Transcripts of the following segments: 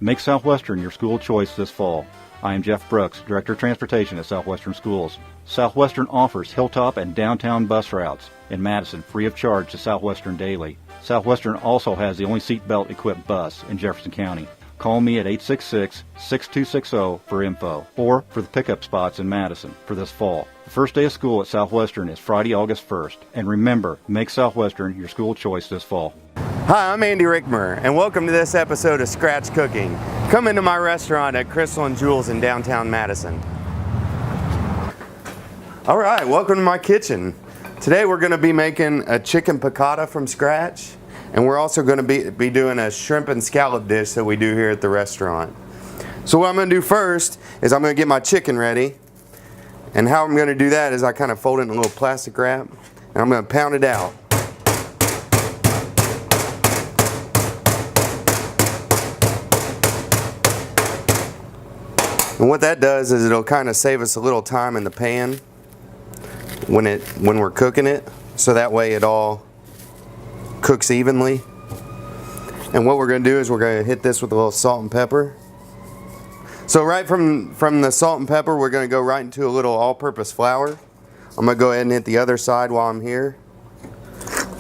Make Southwestern your school choice this fall. I am Jeff Brooks, Director of Transportation at Southwestern Schools. Southwestern offers Hilltop and downtown bus routes in Madison free of charge to Southwestern daily. Southwestern also has the only seatbelt equipped bus in Jefferson County. Call me at 866-6260 for info or for the pickup spots in Madison for this fall. The first day of school at Southwestern is Friday, August 1st. And remember, make Southwestern your school choice this fall. Hi, I'm Andy Rickmer, and welcome to this episode of Scratch Cooking. Come into my restaurant at Crystal and Jules in downtown Madison. All right, welcome to my kitchen. Today we're going to be making a chicken piccata from scratch, and we're also going to be doing a shrimp and scallop dish that we do here at the restaurant. So what I'm going to do first is I'm going to get my chicken ready, and how I'm going to do that is I kind of fold it in a little plastic wrap, and I'm going to pound it out. And what that does is it'll kind of save us a little time in the pan when we're cooking it, so that way it all cooks evenly. And what we're going to do is we're going to hit this with a little salt and pepper. So right from the salt and pepper, we're going to go right into a little all-purpose flour. I'm going to go ahead and hit the other side while I'm here,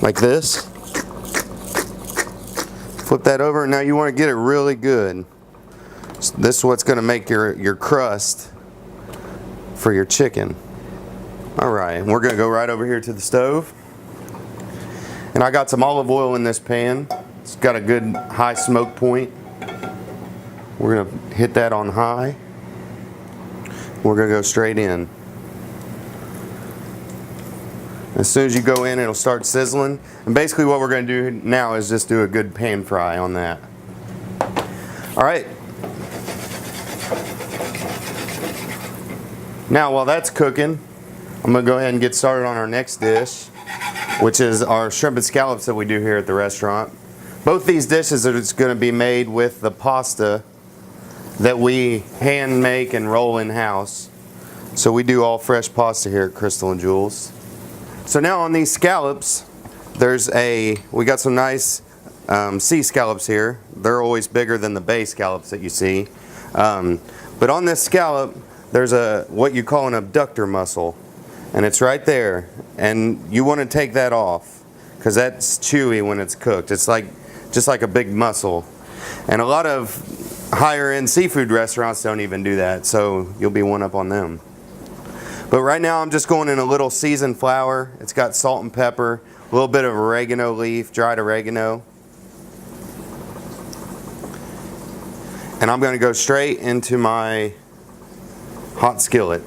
like this. Flip that over, and now you want to get it really good. This is what's going to make your crust for your chicken. Alright, we're going to go right over here to the stove. And I got some olive oil in this pan. It's got a good high smoke point. We're going to hit that on high. We're going to go straight in. As soon as you go in, it'll start sizzling. And basically what we're going to do now is just do a good pan fry on that. Alright. Now while that's cooking, I'm going to go ahead and get started on our next dish, which is our shrimp and scallops that we do here at the restaurant. Both these dishes are just going to be made with the pasta that we hand make and roll in-house. So we do all fresh pasta here at Crystal and Jules. So now on these scallops, we got some nice sea scallops here. They're always bigger than the bay scallops that you see. But on this scallop, there's what you call an abductor muscle, and it's right there, and you want to take that off because that's chewy when it's cooked. It's just like a big muscle, and a lot of higher end seafood restaurants don't even do that, so you'll be one up on them. But right now I'm just going in a little seasoned flour. It's got salt and pepper, a little bit of oregano leaf, dried oregano, and I'm going to go straight into my hot skillet.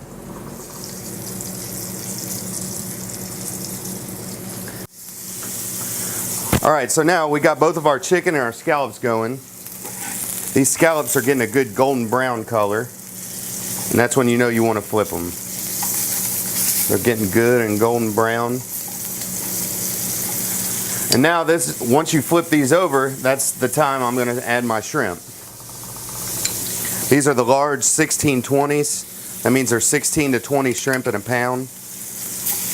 Alright, so now we got both of our chicken and our scallops going. These scallops are getting a good golden brown color, and that's when you know you want to flip them. They're getting good and golden brown. And now once you flip these over, that's the time I'm going to add my shrimp. These are the large 1620s. That means there's 16 to 20 shrimp in a pound.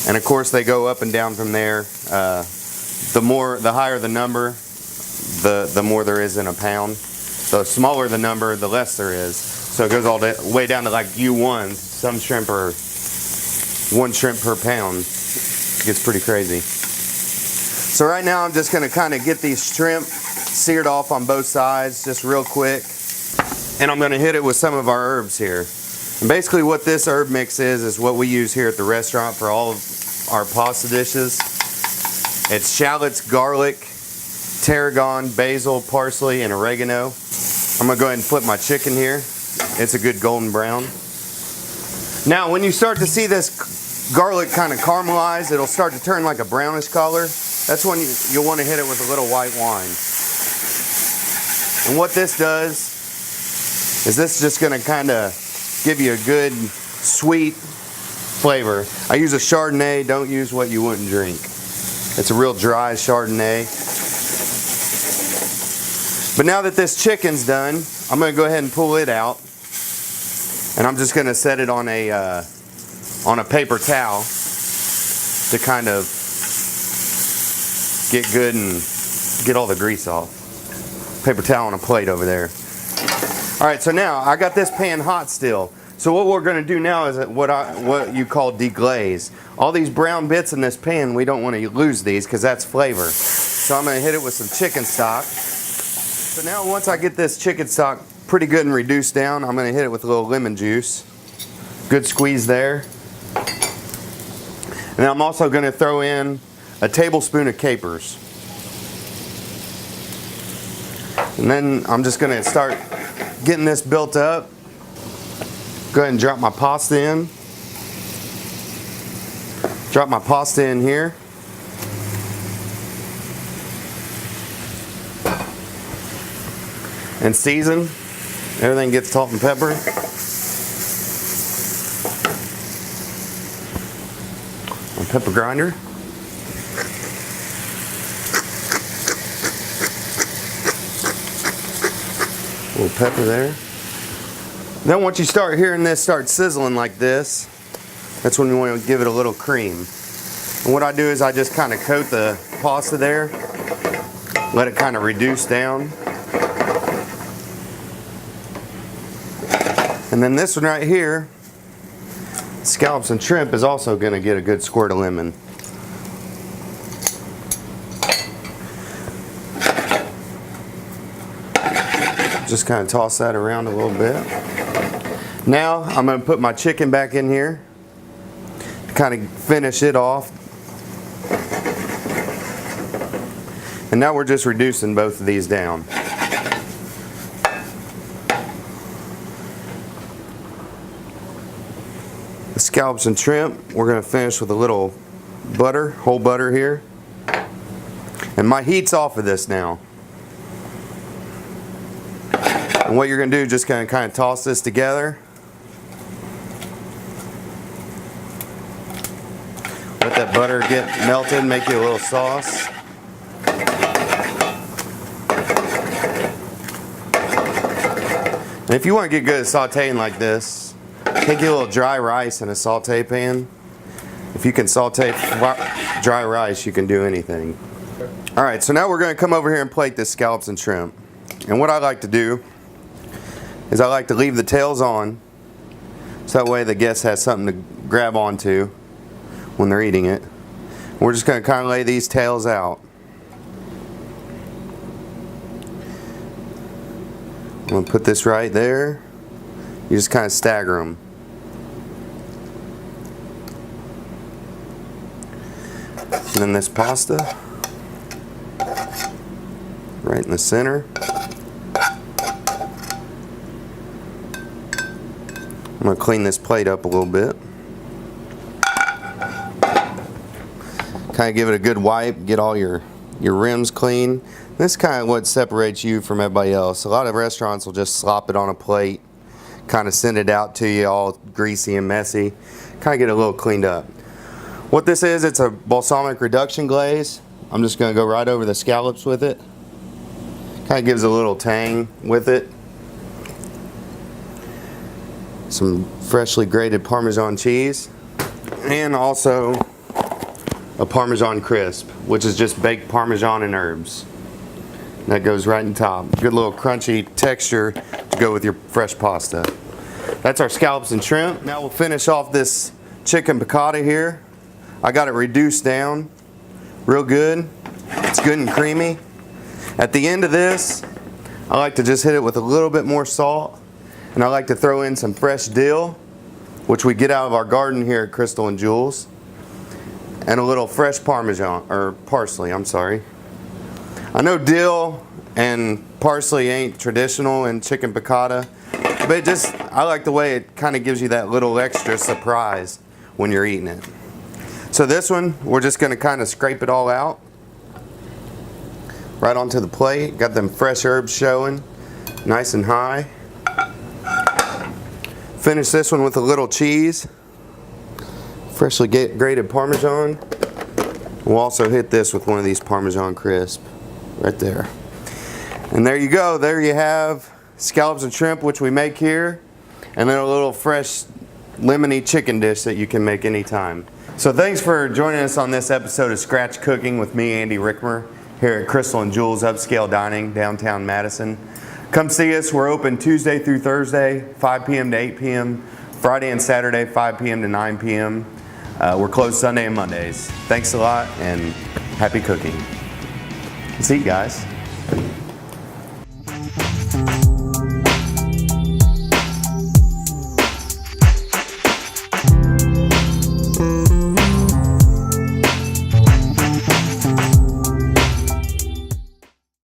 And of course they go up and down from there. The higher the number, the more there is in a pound. The smaller the number, the less there is. So it goes all the way down to like U1s. Some shrimp are 1 shrimp per pound. It gets pretty crazy. So right now I'm just going to kind of get these shrimp seared off on both sides just real quick. And I'm going to hit it with some of our herbs here. And basically what this herb mix is what we use here at the restaurant for all of our pasta dishes. It's shallots, garlic, tarragon, basil, parsley, and oregano. I'm going to go ahead and flip my chicken here. It's a good golden brown. Now when you start to see this garlic kind of caramelize, it'll start to turn like a brownish color. That's when you'll want to hit it with a little white wine. And what this does is this just going to kind of give you a good sweet flavor. I use a Chardonnay. Don't use what you wouldn't drink. It's a real dry Chardonnay. But now that this chicken's done, I'm going to go ahead and pull it out, and I'm just going to set it on a paper towel to kind of get good and get all the grease off. Paper towel on a plate over there. All right, so now I got this pan hot still. So what we're going to do now is what you call deglaze. All these brown bits in this pan, we don't want to lose these because that's flavor. So I'm going to hit it with some chicken stock. So now once I get this chicken stock pretty good and reduced down, I'm going to hit it with a little lemon juice. Good squeeze there. And I'm also going to throw in a tablespoon of capers. And then I'm just going to start getting this built up. Go ahead and drop my pasta in. Drop my pasta in here. And season. Everything gets salt and pepper. A pepper grinder. A little pepper there. Then once you start hearing this start sizzling like this, that's when you want to give it a little cream. And what I do is I just kind of coat the pasta there, let it kind of reduce down. And then this one right here, scallops and shrimp, is also going to get a good squirt of lemon. Just kind of toss that around a little bit. Now I'm going to put my chicken back in here to kind of finish it off. And now we're just reducing both of these down. The scallops and shrimp, we're going to finish with a little butter, whole butter here. And my heat's off of this now. And what you're going to do is just kind of toss this together. Let that butter get melted, make you a little sauce. And if you want to get good at sauteing like this, take a little dry rice in a saute pan. If you can saute dry rice, you can do anything. Alright, so now we're going to come over here and plate this scallops and shrimp. And what I like to do is I like to leave the tails on, so that way the guest has something to grab onto when they're eating it. We're just going to kind of lay these tails out. I'm going to put this right there. You just kind of stagger them. And then this pasta right in the center. I'm going to clean this plate up a little bit. Kind of give it a good wipe, get all your rims clean. This is kind of what separates you from everybody else. A lot of restaurants will just slop it on a plate, kind of send it out to you all greasy and messy. Kind of get it a little cleaned up. What this is, it's a balsamic reduction glaze. I'm just going to go right over the scallops with it. Kind of gives a little tang with it. Some freshly grated Parmesan cheese, and also a Parmesan crisp, which is just baked Parmesan and herbs. That goes right in top. Good little crunchy texture to go with your fresh pasta. That's our scallops and shrimp. Now we'll finish off this chicken piccata here. I got it reduced down real good. It's good and creamy. At the end of this, I like to just hit it with a little bit more salt. And I like to throw in some fresh dill, which we get out of our garden here at Crystal and Jules, and a little fresh Parmesan, or parsley, I'm sorry. I know dill and parsley ain't traditional in chicken piccata, but I like the way it kind of gives you that little extra surprise when you're eating it. So this one, we're just going to kind of scrape it all out, right onto the plate. Got them fresh herbs showing, nice and high. Finish this one with a little cheese, freshly grated Parmesan. We'll also hit this with one of these Parmesan crisp right there. And there you go. There you have scallops and shrimp, which we make here, and then a little fresh lemony chicken dish that you can make anytime. So thanks for joining us on this episode of Scratch Cooking with me, Andy Rickmer, here at Crystal and Jules Upscale Dining, downtown Madison. Come see us. We're open Tuesday through Thursday, 5 p.m. to 8 p.m. Friday and Saturday, 5 p.m. to 9 p.m. We're closed Sunday and Mondays. Thanks a lot and happy cooking. Let's eat, guys.